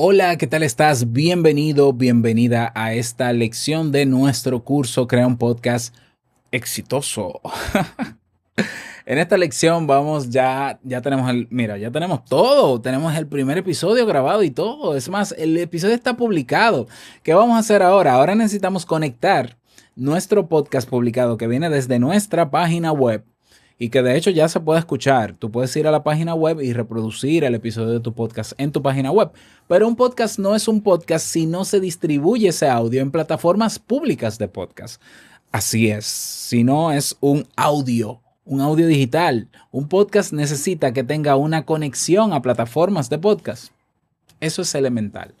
Hola, ¿qué tal estás? Bienvenido, bienvenida a esta lección de nuestro curso Crea un Podcast Exitoso. En esta lección ya tenemos ya tenemos todo, tenemos el primer episodio grabado y todo. Es más, el episodio está publicado. ¿Qué vamos a hacer ahora? Ahora necesitamos conectar nuestro podcast publicado que viene desde nuestra página web y que de hecho ya se puede escuchar. Tú puedes ir a la página web y reproducir el episodio de tu podcast en tu página web. Pero un podcast no es un podcast si no se distribuye ese audio en plataformas públicas de podcast. Así es, si no es un audio digital. Un podcast necesita que tenga una conexión a plataformas de podcast. Eso es elemental.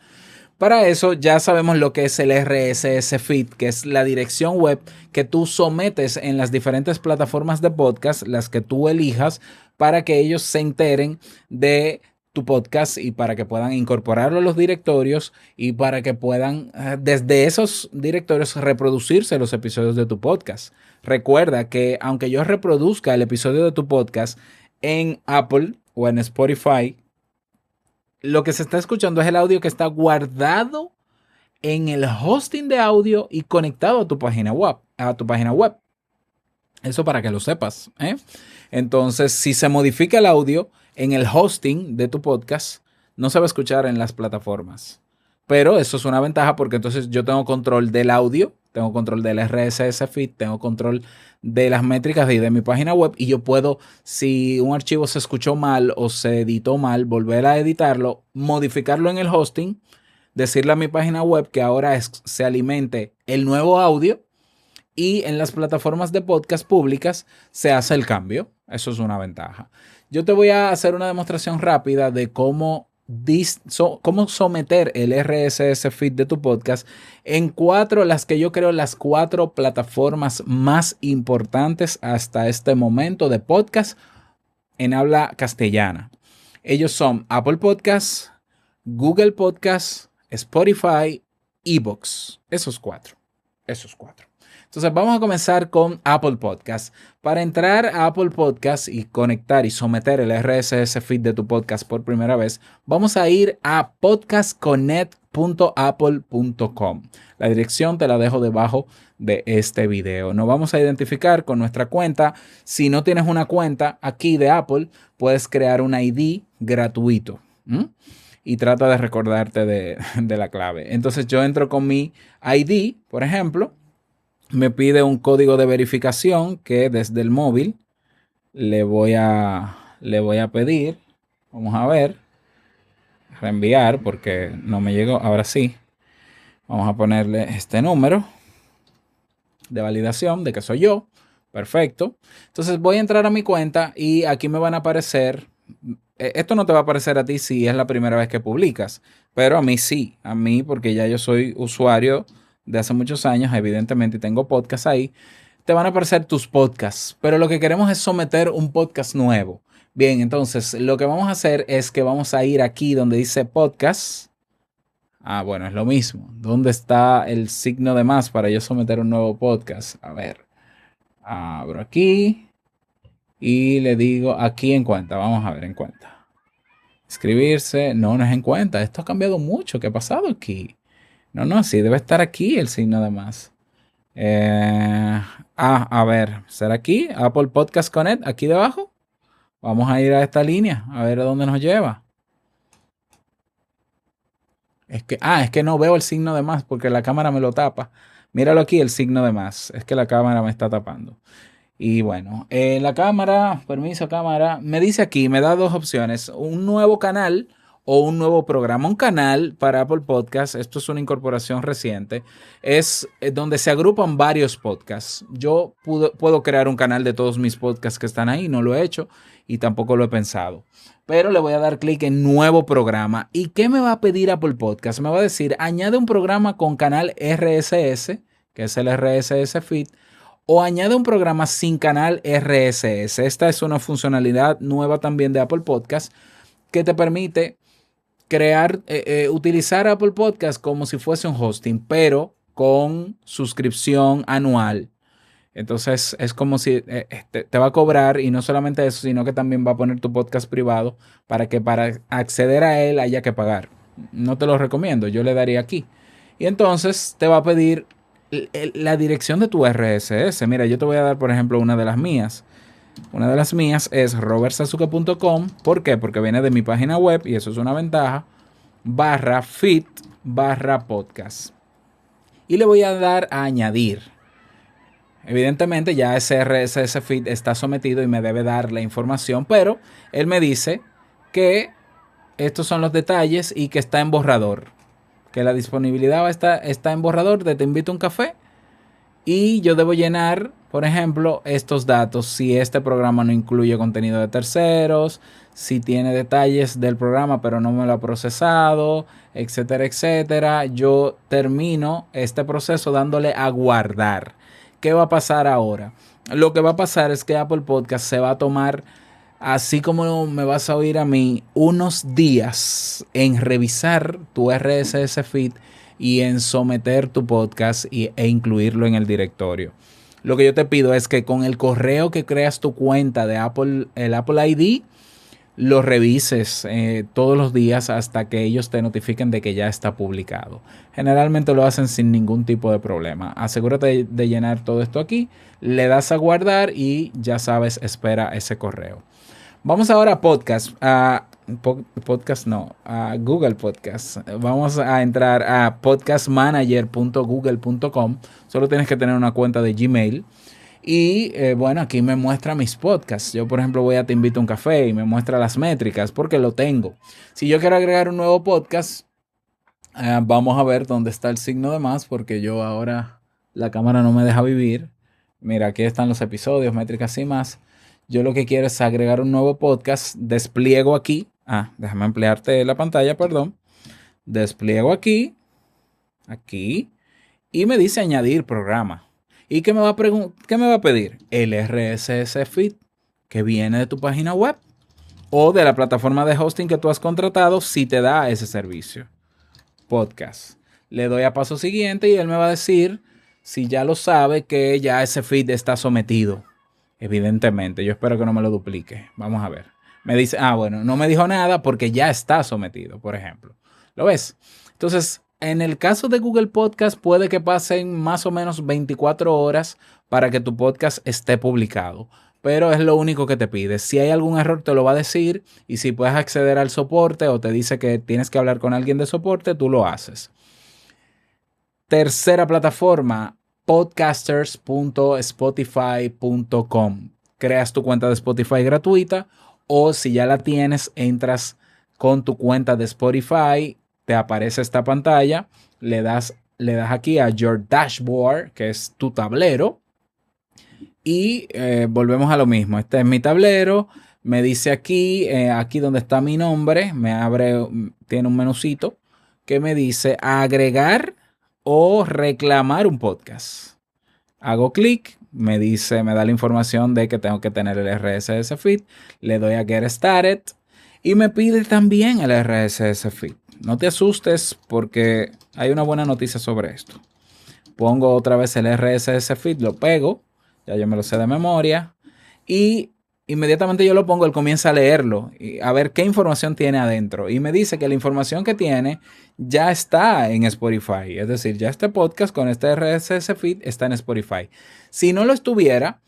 Para eso ya sabemos lo que es el RSS feed, que es la dirección web que tú sometes en las diferentes plataformas de podcast, las que tú elijas, para que ellos se enteren de tu podcast y para que puedan incorporarlo a los directorios y para que puedan desde esos directorios reproducirse los episodios de tu podcast. Recuerda que aunque yo reproduzca el episodio de tu podcast en Apple o en Spotify, lo que se está escuchando es el audio que está guardado en el hosting de audio y conectado a tu página web. Eso para que lo sepas, ¿eh? Entonces, si se modifica el audio en el hosting de tu podcast, no se va a escuchar en las plataformas. Pero eso es una ventaja porque entonces yo tengo control del audio, tengo control del RSS feed, tengo control de las métricas de mi página web y yo puedo, si un archivo se escuchó mal o se editó mal, volver a editarlo, modificarlo en el hosting, decirle a mi página web que ahora se alimente el nuevo audio y en las plataformas de podcast públicas se hace el cambio. Eso es una ventaja. Yo te voy a hacer una demostración rápida de cómo someter el RSS feed de tu podcast en las que yo creo las 4 plataformas más importantes hasta este momento de podcast en habla castellana. Ellos son Apple Podcasts, Google Podcasts, Spotify, iVoox. Esos cuatro. Entonces vamos a comenzar con Apple Podcasts. Para entrar a Apple Podcasts y conectar y someter el RSS feed de tu podcast por primera vez, vamos a ir a podcastconnect.apple.com. La dirección te la dejo debajo de este video. Nos vamos a identificar con nuestra cuenta. Si no tienes una cuenta aquí de Apple, puedes crear un ID gratuito. Y trata de recordarte de la clave. Entonces yo entro con mi ID, por ejemplo. Me pide un código de verificación que desde el móvil le voy a pedir. Vamos a ver. Reenviar porque no me llegó. Ahora sí. Vamos a ponerle este número de validación de que soy yo. Perfecto. Entonces voy a entrar a mi cuenta y aquí me van a aparecer. Esto no te va a aparecer a ti si es la primera vez que publicas, pero a mí sí. A mí porque ya yo soy usuario de hace muchos años, evidentemente, y tengo podcasts ahí, te van a aparecer tus podcasts, pero lo que queremos es someter un podcast nuevo. Bien, entonces lo que vamos a hacer es que vamos a ir aquí donde dice podcast. Bueno, es lo mismo. ¿Dónde está el signo de más para yo someter un nuevo podcast? A ver, abro aquí y le digo aquí en cuenta. Vamos a ver en cuenta. Escribirse, no es en cuenta. Esto ha cambiado mucho. ¿Qué ha pasado aquí? No, sí, debe estar aquí el signo de más. A ver, ¿será aquí? Apple Podcast Connect, aquí debajo. Vamos a ir a esta línea, a ver a dónde nos lleva. Es que no veo el signo de más porque la cámara me lo tapa. Míralo aquí, el signo de más. Es que la cámara me está tapando. Y bueno, la cámara, permiso cámara, me dice aquí, me da 2 opciones. Un nuevo canal o un nuevo programa. Un canal para Apple Podcasts, esto es una incorporación reciente, es donde se agrupan varios podcasts. Yo puedo crear un canal de todos mis podcasts que están ahí, no lo he hecho y tampoco lo he pensado. Pero le voy a dar clic en nuevo programa. ¿Y qué me va a pedir Apple Podcasts? Me va a decir, añade un programa con canal RSS, que es el RSS feed, o añade un programa sin canal RSS. Esta es una funcionalidad nueva también de Apple Podcasts que te permite utilizar Apple Podcasts como si fuese un hosting, pero con suscripción anual. Entonces es como si te va a cobrar y no solamente eso, sino que también va a poner tu podcast privado para que para acceder a él haya que pagar. no te lo recomiendo. Yo le daría aquí. Y entonces te va a pedir la dirección de tu RSS. Mira, yo te voy a dar, por ejemplo, una de las mías. Una de las mías es robertsazuke.com. ¿Por qué? Porque viene de mi página web y eso es una ventaja. /feed/podcast. Y le voy a dar a añadir. Evidentemente ya ese RSS feed está sometido y me debe dar la información, pero él me dice que estos son los detalles y que está en borrador. Que la disponibilidad está en borrador de Te invito a un café. Y yo debo llenar, por ejemplo, estos datos. Si este programa no incluye contenido de terceros, si tiene detalles del programa pero no me lo ha procesado, etcétera, etcétera. Yo termino este proceso dándole a guardar. ¿Qué va a pasar ahora? Lo que va a pasar es que Apple Podcast se va a tomar, así como me vas a oír a mí, unos días en revisar tu RSS feed y en someter tu podcast e incluirlo en el directorio. Lo que yo te pido es que con el correo que creas tu cuenta de Apple, el Apple ID, lo revises todos los días hasta que ellos te notifiquen de que ya está publicado. Generalmente lo hacen sin ningún tipo de problema. Asegúrate de llenar todo esto aquí, le das a guardar y ya sabes, espera ese correo. Vamos ahora a podcast. A Google Podcast. Vamos a entrar a podcastmanager.google.com. Solo tienes que tener una cuenta de Gmail. Y bueno, aquí me muestra mis podcasts. Yo, por ejemplo, voy a Te invito a un café y me muestra las métricas porque lo tengo. Si yo quiero agregar un nuevo podcast, vamos a ver dónde está el signo de más, porque yo ahora la cámara no me deja vivir. Mira, aquí están los episodios, métricas y más. Yo lo que quiero es agregar un nuevo podcast. Despliego aquí. Déjame ampliarte la pantalla, perdón. Despliego aquí. Aquí. Y me dice añadir programa. ¿Y qué me va a pedir? El RSS feed que viene de tu página web o de la plataforma de hosting que tú has contratado si te da ese servicio. Podcast. Le doy a paso siguiente y él me va a decir, si ya lo sabe, que ya ese feed está sometido. Evidentemente, yo espero que no me lo duplique. Vamos a ver. Me dice, bueno, no me dijo nada porque ya está sometido, por ejemplo. ¿Lo ves? Entonces, en el caso de Google Podcast, puede que pasen más o menos 24 horas para que tu podcast esté publicado. Pero es lo único que te pide. Si hay algún error, te lo va a decir. Y si puedes acceder al soporte o te dice que tienes que hablar con alguien de soporte, tú lo haces. Tercera plataforma, podcasters.spotify.com. Creas tu cuenta de Spotify gratuita o si ya la tienes, entras con tu cuenta de Spotify, te aparece esta pantalla, le das aquí a Your Dashboard, que es tu tablero, y volvemos a lo mismo. Este es mi tablero, me dice aquí donde está mi nombre, me abre, tiene un menucito que me dice agregar o reclamar un podcast. Hago clic, me da la información de que tengo que tener el RSS feed, le doy a Get Started y me pide también el RSS feed. No te asustes porque hay una buena noticia sobre esto. Pongo otra vez el RSS feed, lo pego, ya yo me lo sé de memoria y inmediatamente yo lo pongo, él comienza a leerlo y a ver qué información tiene adentro. Y me dice que la información que tiene ya está en Spotify. Es decir, ya este podcast con este RSS feed está en Spotify. Si no lo estuviera,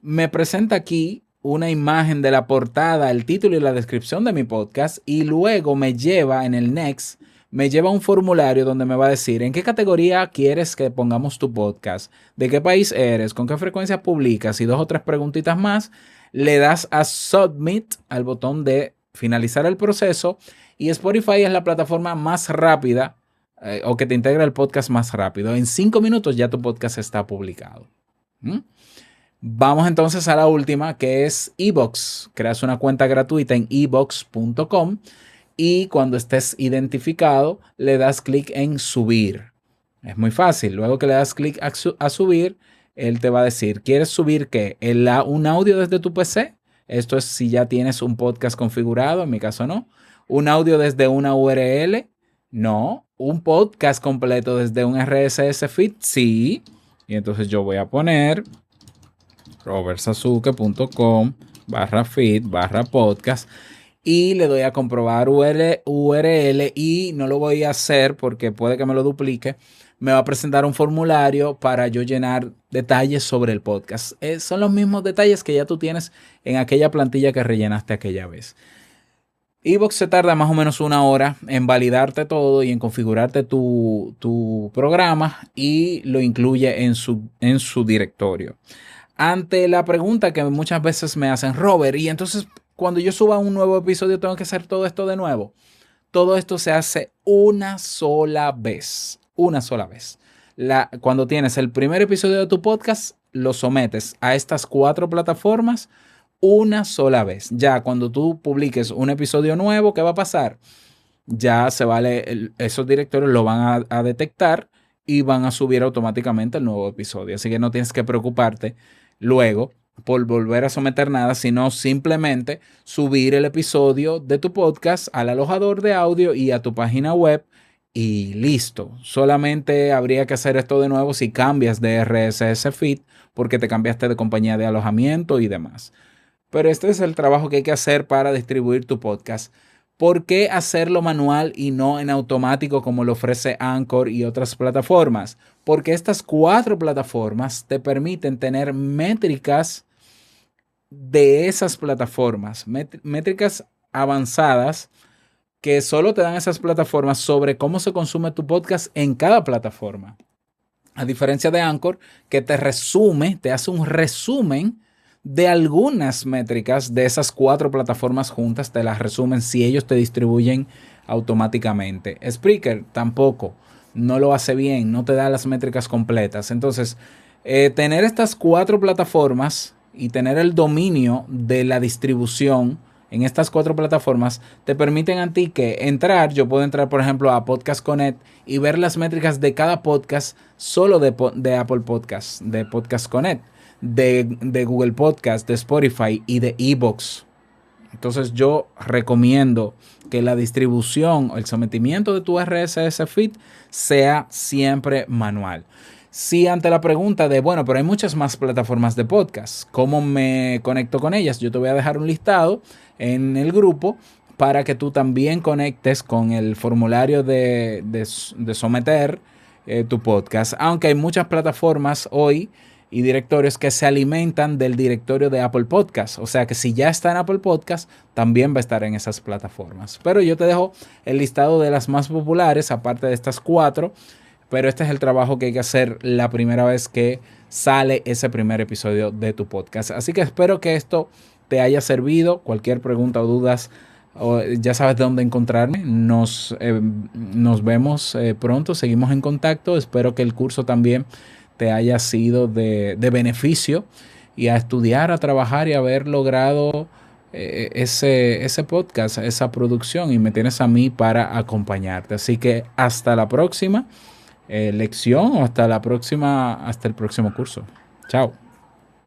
me presenta aquí una imagen de la portada, el título y la descripción de mi podcast. Y luego me lleva en el Next, me lleva a un formulario donde me va a decir en qué categoría quieres que pongamos tu podcast, de qué país eres, con qué frecuencia publicas y 2 o 3 preguntitas más. Le das a Submit, al botón de finalizar el proceso, y Spotify es la plataforma más rápida o que te integra el podcast más rápido. En 5 minutos ya tu podcast está publicado. Vamos entonces a la última, que es iVoox. Creas una cuenta gratuita en iVoox.com y cuando estés identificado le das clic en subir. Es muy fácil. Luego que le das clic a subir, él te va a decir, ¿quieres subir qué? ¿Un audio desde tu PC? Esto es si ya tienes un podcast configurado, en mi caso no. ¿Un audio desde una URL? No. ¿Un podcast completo desde un RSS feed? Sí. Y entonces yo voy a poner robertsazuke.com/feed/podcast y le doy a comprobar URL y no lo voy a hacer porque puede que me lo duplique. Me va a presentar un formulario para yo llenar detalles sobre el podcast. Son los mismos detalles que ya tú tienes en aquella plantilla que rellenaste aquella vez. Evox se tarda más o menos una hora en validarte todo y en configurarte tu programa y lo incluye en su directorio. Ante la pregunta que muchas veces me hacen, Robert, y entonces cuando yo suba un nuevo episodio tengo que hacer todo esto de nuevo. Todo esto se hace una sola vez. Una sola vez. Cuando tienes el primer episodio de tu podcast, lo sometes a estas 4 plataformas una sola vez. Ya cuando tú publiques un episodio nuevo, ¿qué va a pasar? Ya esos directorios lo van a detectar y van a subir automáticamente el nuevo episodio. Así que no tienes que preocuparte luego por volver a someter nada, sino simplemente subir el episodio de tu podcast al alojador de audio y a tu página web y listo. Solamente habría que hacer esto de nuevo si cambias de RSS feed porque te cambiaste de compañía de alojamiento y demás. Pero este es el trabajo que hay que hacer para distribuir tu podcast. ¿Por qué hacerlo manual y no en automático como lo ofrece Anchor y otras plataformas? Porque estas 4 plataformas te permiten tener métricas de esas plataformas, métricas avanzadas que solo te dan esas plataformas sobre cómo se consume tu podcast en cada plataforma. A diferencia de Anchor, que te hace un resumen de algunas métricas de esas 4 plataformas juntas, te las resumen si ellos te distribuyen automáticamente. Spreaker tampoco, no lo hace bien, no te da las métricas completas. Entonces, tener estas 4 plataformas y tener el dominio de la distribución en estas 4 plataformas te permiten a ti yo puedo entrar por ejemplo a Podcast Connect y ver las métricas de cada podcast solo de Apple Podcast, de Podcast Connect, de Google Podcast, de Spotify y de eVoox. Entonces yo recomiendo que la distribución o el sometimiento de tu RSS feed sea siempre manual. Si ante la pregunta de, bueno, pero hay muchas más plataformas de podcast, ¿cómo me conecto con ellas? Yo te voy a dejar un listado en el grupo para que tú también conectes con el formulario de someter tu podcast. Aunque hay muchas plataformas hoy y directorios que se alimentan del directorio de Apple Podcast. O sea que si ya está en Apple Podcast, también va a estar en esas plataformas. Pero yo te dejo el listado de las más populares, aparte de estas 4. Pero este es el trabajo que hay que hacer la primera vez que sale ese primer episodio de tu podcast. Así que espero que esto te haya servido. Cualquier pregunta o dudas, ya sabes dónde encontrarme. Nos vemos pronto, seguimos en contacto. Espero que el curso también te haya sido de beneficio y a estudiar, a trabajar y haber logrado ese podcast, esa producción, y me tienes a mí para acompañarte. Así que hasta la próxima lección o hasta el próximo curso. Chao.